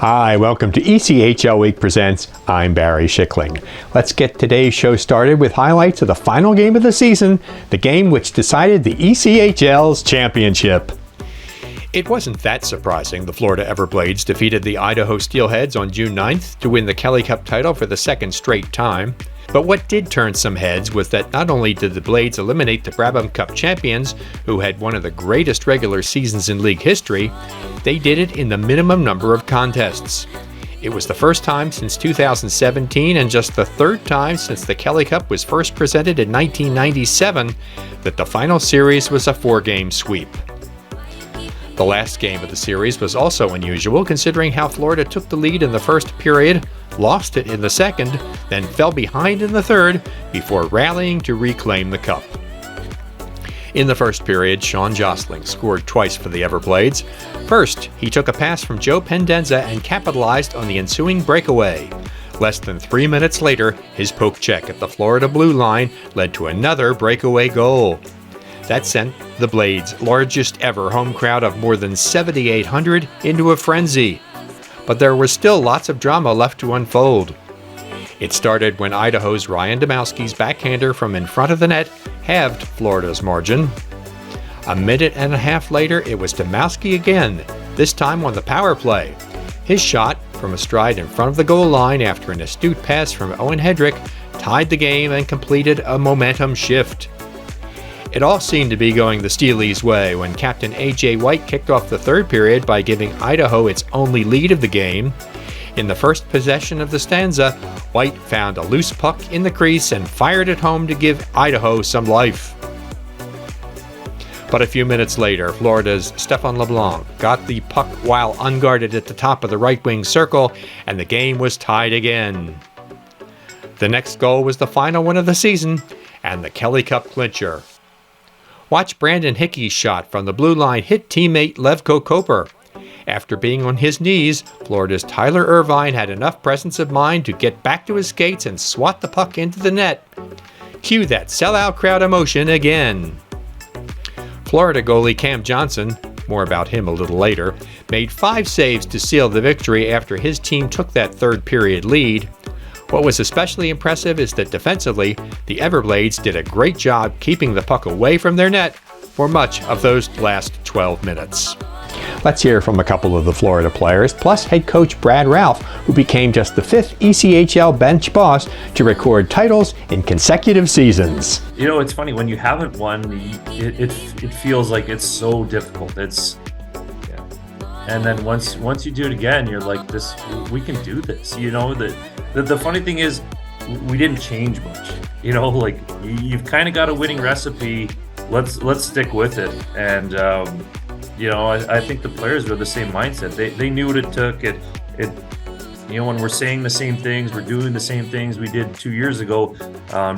Hi, welcome to ECHL Week Presents. I'm Barry Schickling. Let's get today's show started with highlights of the final game of the season, the game which decided the ECHL's championship. It wasn't that surprising. The Florida Everblades defeated the Idaho Steelheads on June 9th to win the Kelly Cup title for the second straight time. But what did turn some heads was that not only did the Blades eliminate the wrapup Cup champions, who had one of the greatest regular seasons in league history, they did it in the minimum number of contests. It was the first time since 2017 and just the third time since the Kelly Cup was first presented in 1997 that the final series was a 4-game sweep. The last game of the series was also unusual, considering how Florida took the lead in the first period, lost it in the second, then fell behind in the third before rallying to reclaim the cup. In the first period, Sean Jostling scored twice for the Everblades. First, he took a pass from Joe Pendenza and capitalized on the ensuing breakaway. Less than 3 minutes later, his poke check at the Florida blue line led to another breakaway goal. That sent the Blades' largest ever home crowd of more than 7,800 into a frenzy. But there was still lots of drama left to unfold. It started when Idaho's Ryan Domowski's backhander from in front of the net halved Florida's margin. A minute and a half later, it was Domowski again, this time on the power play. His shot from a stride in front of the goal line after an astute pass from Owen Hedrick tied the game and completed a momentum shift. It all seemed to be going the Steelies' way when Captain A.J. White kicked off the third period by giving Idaho its only lead of the game. In the first possession of the stanza, White found a loose puck in the crease and fired it home to give Idaho some life. But a few minutes later, Florida's Stéphane LeBlanc got the puck while unguarded at the top of the right wing circle, and the game was tied again. The next goal was the final one of the season, and the Kelly Cup clincher. Watch Brandon Hickey's shot from the blue line hit teammate Levko Koper. After being on his knees, Florida's Tyler Irvine had enough presence of mind to get back to his skates and swat the puck into the net. Cue that sellout crowd emotion again. Florida goalie Cam Johnson, more about him a little later, made 5 saves to seal the victory after his team took that third period lead. What was especially impressive is that defensively, the Everblades did a great job keeping the puck away from their net for much of those last 12 minutes. Let's hear from a couple of the Florida players, plus head coach Brad Ralph, who became just the 5th ECHL bench boss to record titles in consecutive seasons. You know, it's funny, when you haven't won, it feels like it's so difficult. And then once you do it again, you're like, we can do this. You know, the funny thing is, we didn't change much. You know, like, you've kind of got a winning recipe. Let's stick with it. And you know, I think the players were the same mindset. They knew what it took. It you know, when we're saying the same things, we're doing the same things we did 2 years ago,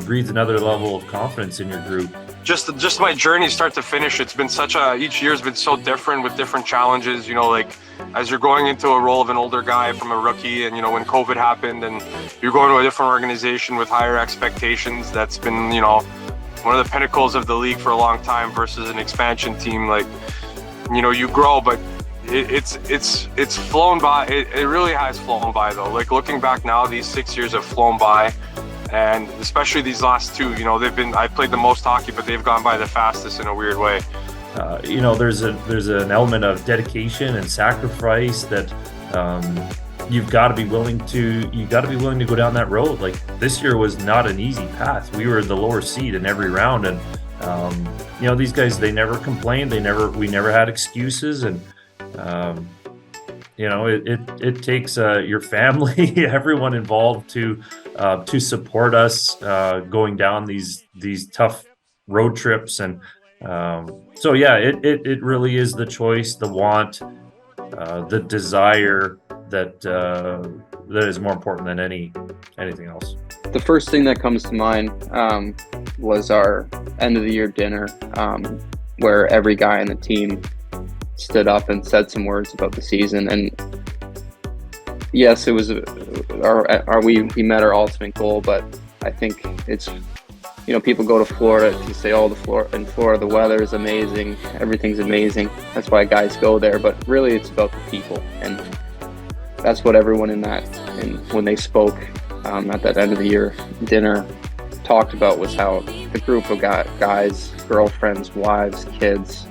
breeds another level of confidence in your group. Just my journey start to finish, it's been each year's been so different with different challenges, you know, like as you're going into a role of an older guy from a rookie, and you know, when COVID happened and you're going to a different organization with higher expectations, that's been, you know, one of the pinnacles of the league for a long time versus an expansion team. Like, you know, you grow, but it's flown by. It really has flown by though. Like, looking back now, these 6 years have flown by. And especially these last 2, you know, I played the most hockey, but they've gone by the fastest in a weird way. You know, there's an element of dedication and sacrifice that you've got to be willing to go down that road. Like, this year was not an easy path. We were the lower seed in every round, and you know, these guys, they never complained. We never had excuses, and you know, it takes your family, everyone involved to support us going down these tough road trips. And so yeah, it really is the choice, the want, the desire that is more important than anything else. The first thing that comes to mind was our end of the year dinner, where every guy on the team stood up and said some words about the season. And yes, it was we met our ultimate goal, but I think it's, you know, people go to Florida to say, oh, in Florida the weather is amazing, everything's amazing, that's why guys go there. But really, it's about the people, and that's what everyone when they spoke at that end of the year dinner talked about, was how the group of guys, girlfriends, wives, kids,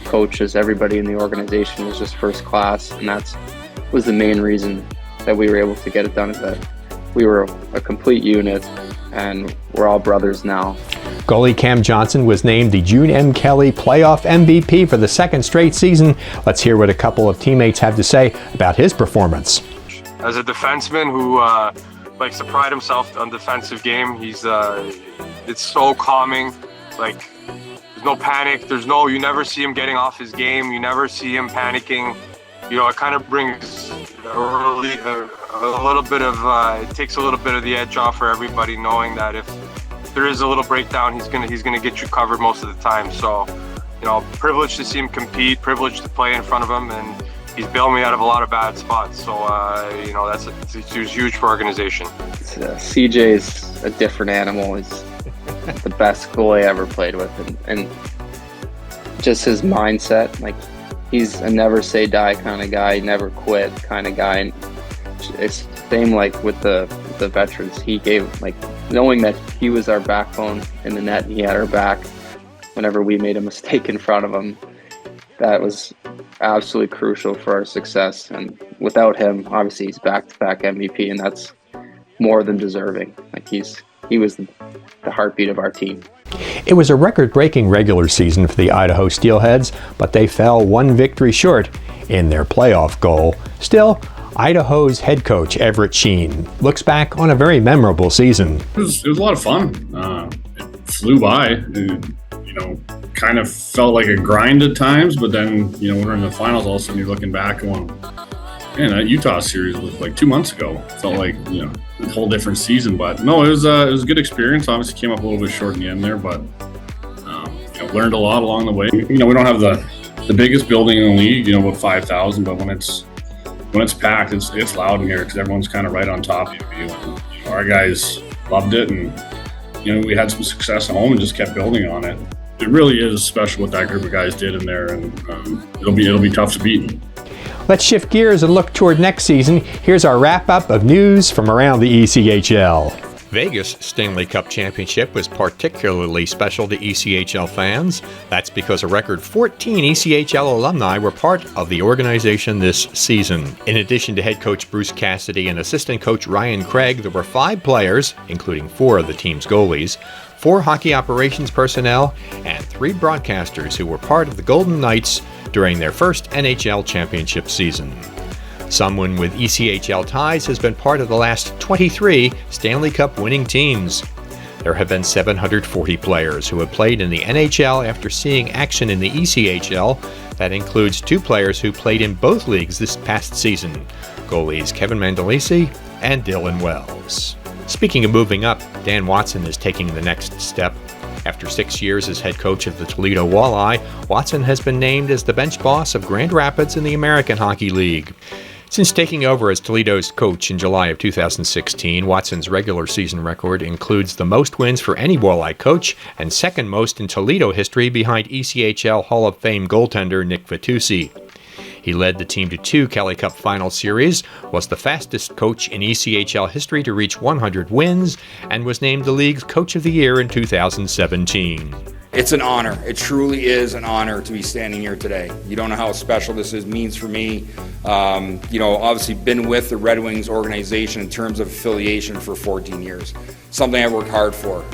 coaches, everybody in the organization was just first class, and that was the main reason that we were able to get it done, is that we were a complete unit and we're all brothers now. Goalie Cam Johnson was named the June M. Kelly playoff MVP for the second straight season. Let's hear what a couple of teammates have to say about his performance. As a defenseman who likes to pride himself on defensive game, he's it's so calming. Like, there's no panic. You never see him getting off his game. You never see him panicking. You know, it kind of brings a little bit of it takes a little bit of the edge off for everybody, knowing that if there is a little breakdown, he's gonna get you covered most of the time. So, you know, privileged to see him compete, privileged to play in front of him, and he's bailed me out of a lot of bad spots. So, you know, it's huge for organization. CJ's a different animal. He's the best goalie I ever played with, and just his mindset, like, he's a never say die kind of guy, never quit kind of guy. And it's same like with the veterans. He gave, like, knowing that he was our backbone in the net, and he had our back whenever we made a mistake in front of him. That was absolutely crucial for our success. And without him, obviously he's back-to-back MVP, and that's more than deserving. Like, he was the heartbeat of our team. It was a record-breaking regular season for the Idaho Steelheads, but they fell one victory short in their playoff goal. Still, Idaho's head coach, Everett Sheen, looks back on a very memorable season. It was a lot of fun. It flew by. You know, kind of felt like a grind at times, but then, you know, when we're in the finals, all of a sudden you're looking back and going, man, that Utah series was like 2 months ago. Felt like, you know, a whole different season. But no, it was a good experience. Obviously came up a little bit short in the end there, but you know, learned a lot along the way. You know, we don't have the biggest building in the league, you know, about 5,000, but when it's packed, it's loud in here because everyone's kind of right on top of you. And, you know, our guys loved it, and, you know, we had some success at home and just kept building on it. It really is special what that group of guys did in there, and it'll be tough to beat. Let's shift gears and look toward next season. Here's our wrap-up of news from around the ECHL. Vegas Stanley Cup Championship was particularly special to ECHL fans. That's because a record 14 ECHL alumni were part of the organization this season. In addition to head coach Bruce Cassidy and assistant coach Ryan Craig, there were 5 players, including 4 of the team's goalies, 4 hockey operations personnel, and 3 broadcasters who were part of the Golden Knights during their first NHL championship season. Someone with ECHL ties has been part of the last 23 Stanley Cup winning teams. There have been 740 players who have played in the NHL after seeing action in the ECHL. That includes 2 players who played in both leagues this past season, goalies Kevin Mandolisi and Dylan Wells. Speaking of moving up, Dan Watson is taking the next step. After 6 years as head coach of the Toledo Walleye, Watson has been named as the bench boss of Grand Rapids in the American Hockey League. Since taking over as Toledo's coach in July of 2016, Watson's regular season record includes the most wins for any Walleye coach and second most in Toledo history behind ECHL Hall of Fame goaltender Nick Vitucci. He led the team to 2 Kelly Cup final series, was the fastest coach in ECHL history to reach 100 wins, and was named the league's Coach of the Year in 2017. It's an honor. It truly is an honor to be standing here today. You don't know how special this means for me. You know, obviously been with the Red Wings organization in terms of affiliation for 14 years. Something I worked hard for.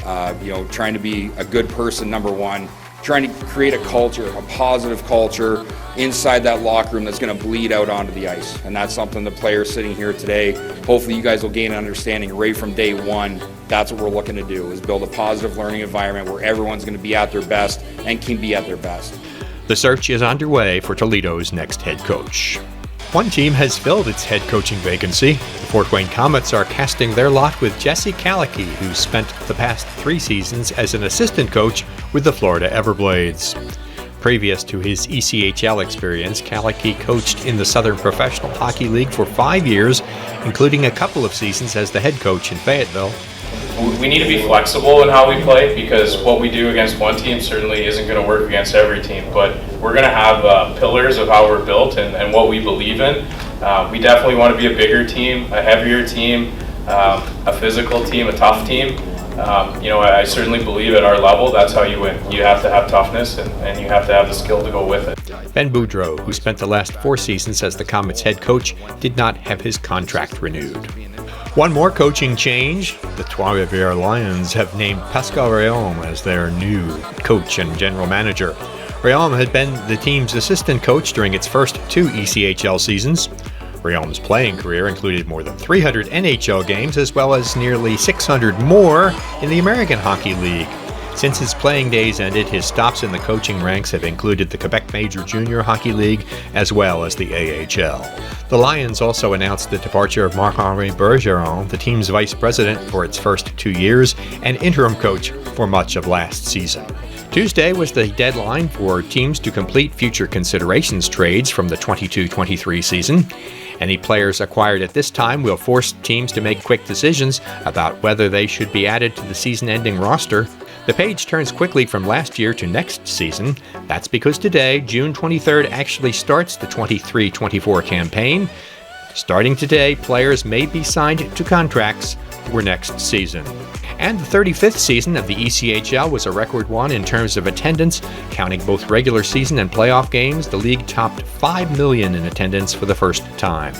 You know, trying to be a good person, number one. Trying to create a culture, a positive culture inside that locker room that's going to bleed out onto the ice. And that's something the players sitting here today, hopefully you guys will gain an understanding right from day one. That's what we're looking to do, is build a positive learning environment where everyone's going to be at their best and can be at their best. The search is underway for Toledo's next head coach. One team has filled its head coaching vacancy. The Fort Wayne Comets are casting their lot with Jesse Kalicki, who spent the past 3 seasons as an assistant coach with the Florida Everblades. Previous to his ECHL experience, Kalicki coached in the Southern Professional Hockey League for 5 years, including a couple of seasons as the head coach in Fayetteville. We need to be flexible in how we play, because what we do against one team certainly isn't going to work against every team, but we're going to have pillars of how we're built and what we believe in, We definitely want to be a bigger team, a heavier team, a physical team, a tough team. I certainly believe at our level, that's how you win. You have to have toughness and you have to have the skill to go with it. Ben Boudreau, who spent the last 4 seasons as the Comets head coach, did not have his contract renewed. One more coaching change. The Trois-Rivieres Lions have named Pascal Réaume as their new coach and general manager. Réaume had been the team's assistant coach during its first 2 ECHL seasons. Réaume's playing career included more than 300 NHL games as well as nearly 600 more in the American Hockey League. Since his playing days ended, his stops in the coaching ranks have included the Quebec Major Junior Hockey League as well as the AHL. The Lions also announced the departure of Marc-Henri Bergeron, the team's vice president for its first 2 years and interim coach for much of last season. Tuesday was the deadline for teams to complete future considerations trades from the 22-23 season. Any players acquired at this time will force teams to make quick decisions about whether they should be added to the season-ending roster. The page turns quickly from last year to next season. That's because today, June 23rd, actually starts the 23-24 campaign. Starting today, players may be signed to contracts for next season. And the 35th season of the ECHL was a record one in terms of attendance. Counting both regular season and playoff games, the league topped 5 million in attendance for the first time.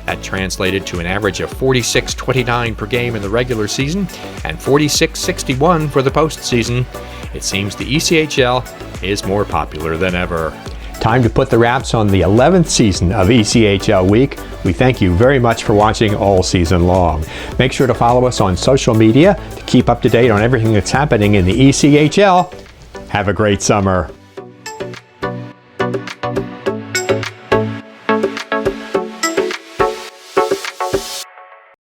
That translated to an average of 46.29 per game in the regular season and 46.61 for the postseason. It seems the ECHL is more popular than ever. Time to put the wraps on the 11th season of ECHL Week. We thank you very much for watching all season long. Make sure to follow us on social media to keep up to date on everything that's happening in the ECHL. Have a great summer.